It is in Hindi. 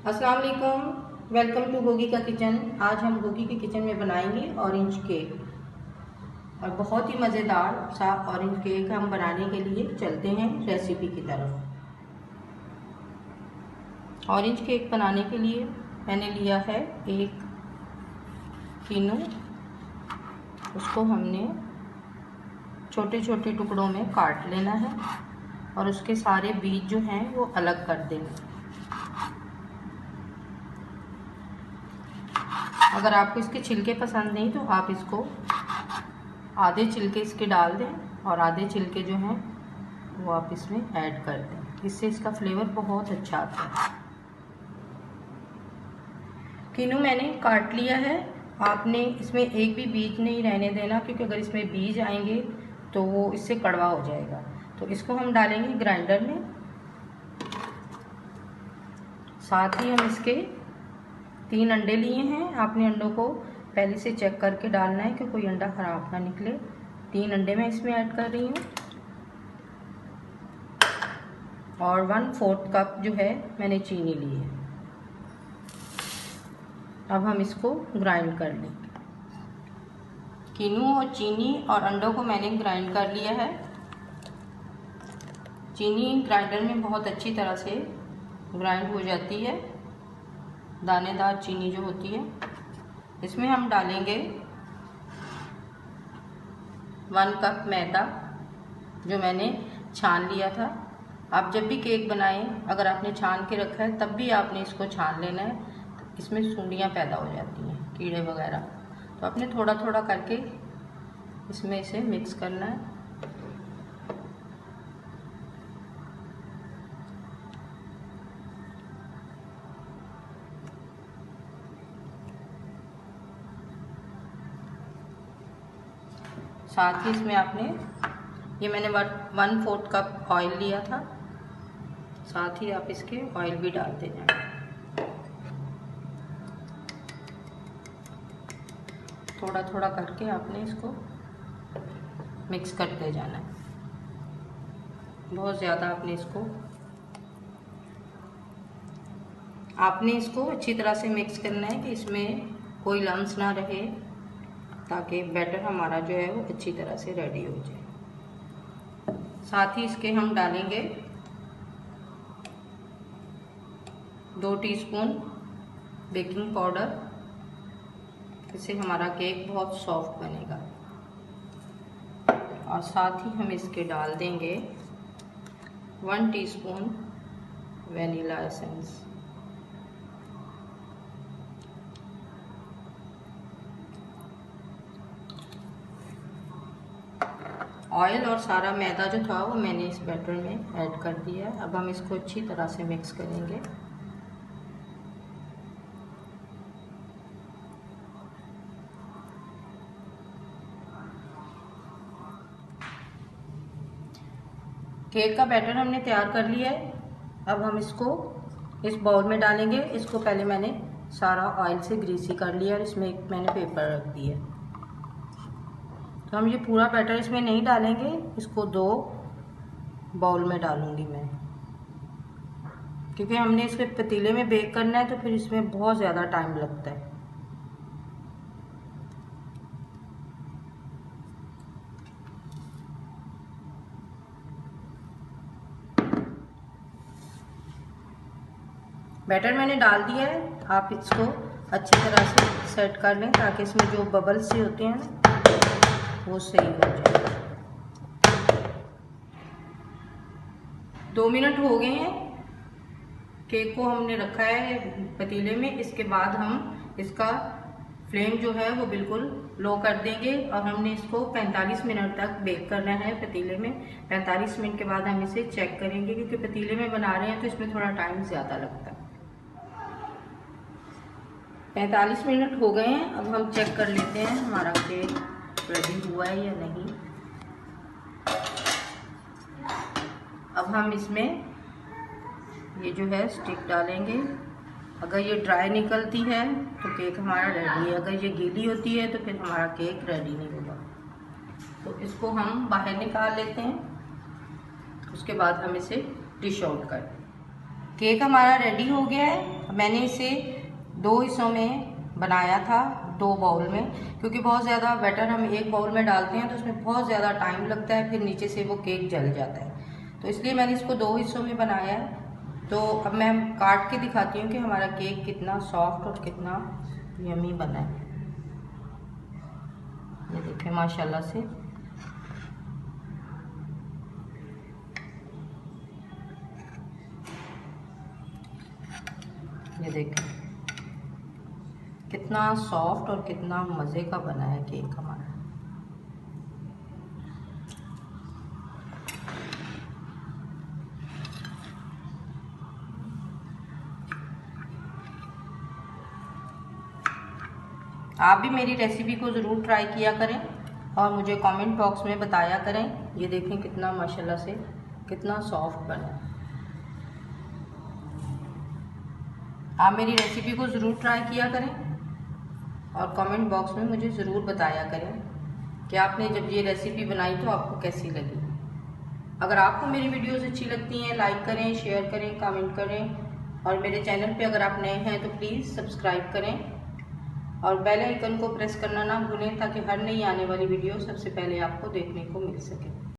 अस्सलाम वालेकुम, वेलकम टू गोगी का किचन। आज हम गोगी के किचन में बनाएंगे ऑरेंज केक और बहुत ही मज़ेदार सा ऑरेंज केक हम बनाने के लिए चलते हैं रेसिपी की तरफ। ऑरेंज केक बनाने के लिए मैंने लिया है एक किनू। उसको हमने छोटे छोटे टुकड़ों में काट लेना है और उसके सारे बीज जो हैं वो अलग कर देना। अगर आपको इसके छिलके पसंद नहीं तो आप इसको आधे छिलके इसके डाल दें और आधे छिलके जो हैं वो आप इसमें ऐड कर दें। इससे इसका फ्लेवर बहुत अच्छा आता है। किनू मैंने काट लिया है। आपने इसमें एक भी बीज नहीं रहने देना, क्योंकि अगर इसमें बीज आएंगे तो वो इससे कड़वा हो जाएगा। तो इसको हम डालेंगे ग्राइंडर में। साथ ही हम इसके 3 अंडे लिए हैं। आपने अंडों को पहले से चेक करके डालना है कि कोई अंडा खराब ना निकले। 3 अंडे मैं इसमें ऐड कर रही हूँ और 1/4 कप जो है मैंने चीनी ली है। अब हम इसको ग्राइंड कर लेंगे। किनू और चीनी और अंडों को मैंने ग्राइंड कर लिया है। चीनी ग्राइंडर में बहुत अच्छी तरह से ग्राइंड हो जाती है, दानेदार चीनी जो होती है। इसमें हम डालेंगे 1 कप मैदा जो मैंने छान लिया था। आप जब भी केक बनाएं, अगर आपने छान के रखा है तब भी आपने इसको छान लेना है। इसमें सुंडियाँ पैदा हो जाती हैं, कीड़े वगैरह। तो आपने थोड़ा थोड़ा करके इसमें इसे मिक्स करना है। साथ ही इसमें आपने मैंने 1/4 कप ऑयल लिया था। साथ ही आप इसके ऑयल भी डालते जाएं। थोड़ा थोड़ा करके आपने इसको मिक्स करते जाना है। बहुत ज़्यादा आपने इसको अच्छी तरह से मिक्स करना है कि इसमें कोई लम्स ना रहे, ताकि बैटर हमारा जो है वो अच्छी तरह से रेडी हो जाए। साथ ही इसके हम डालेंगे 2 टीस्पून बेकिंग पाउडर। इससे हमारा केक बहुत सॉफ्ट बनेगा। और साथ ही हम इसके डाल देंगे 1 टीस्पून वनीला एसेंस। ऑयल और सारा मैदा जो था वो मैंने इस बैटर में ऐड कर दिया है। अब हम इसको अच्छी तरह से मिक्स करेंगे। केक का बैटर हमने तैयार कर लिया है। अब हम इसको इस बाउल में डालेंगे। इसको पहले मैंने सारा ऑयल से ग्रीसी कर लिया और इसमें एक मैंने पेपर रख दिया। तो हम ये पूरा बैटर इसमें नहीं डालेंगे, इसको 2 बाउल में डालूंगी मैं, क्योंकि हमने इसके पतीले में बेक करना है तो फिर इसमें बहुत ज़्यादा टाइम लगता है। बैटर मैंने डाल दिया है। आप इसको अच्छी तरह से सेट कर लें ताकि इसमें जो बबल्स से होते हैं ना वो सही हो जाए। 2 मिनट हो गए हैं। केक को हमने रखा है पतीले में। इसके बाद हम इसका फ्लेम जो है वो बिल्कुल लो कर देंगे और हमने इसको 45 मिनट तक बेक करना है पतीले में। 45 मिनट के बाद हम इसे चेक करेंगे, क्योंकि पतीले में बना रहे हैं तो इसमें थोड़ा टाइम ज़्यादा लगता है। 45 मिनट हो गए हैं। अब हम चेक कर लेते हैं हमारा केक रेडी हुआ है या नहीं। अब हम इसमें ये जो है स्टिक डालेंगे। अगर ये ड्राई निकलती है तो केक हमारा रेडी है, अगर ये गीली होती है तो फिर हमारा केक रेडी नहीं होगा। तो इसको हम बाहर निकाल लेते हैं। उसके बाद हम इसे डिश आउट कर दें। केक हमारा रेडी हो गया है। मैंने इसे 2 हिस्सों में बनाया था, 2 बाउल में, क्योंकि बहुत ज़्यादा बैटर हम एक बाउल में डालते हैं तो उसमें बहुत ज़्यादा टाइम लगता है, फिर नीचे से वो केक जल जाता है। तो इसलिए मैंने इसको 2 हिस्सों में बनाया है। तो अब मैं काट के दिखाती हूँ कि हमारा केक कितना सॉफ्ट और कितना यमी बना है। ये देखें माशाल्लाह से। ये देखें कितना सॉफ्ट और कितना मज़े का बना है केक हमारा। आप भी मेरी रेसिपी को ज़रूर ट्राई किया करें और मुझे कमेंट बॉक्स में बताया करें। ये देखें कितना माशाल्लाह से कितना सॉफ्ट बना है। आप मेरी रेसिपी को ज़रूर ट्राई किया करें और कमेंट बॉक्स में मुझे ज़रूर बताया करें कि आपने जब ये रेसिपी बनाई तो आपको कैसी लगी। अगर आपको मेरी वीडियोस अच्छी लगती हैं, लाइक करें, शेयर करें, कमेंट करें और मेरे चैनल पे अगर आप नए हैं तो प्लीज़ सब्सक्राइब करें और बेल आइकन को प्रेस करना ना भूलें ताकि हर नई आने वाली वीडियो सबसे पहले आपको देखने को मिल सके।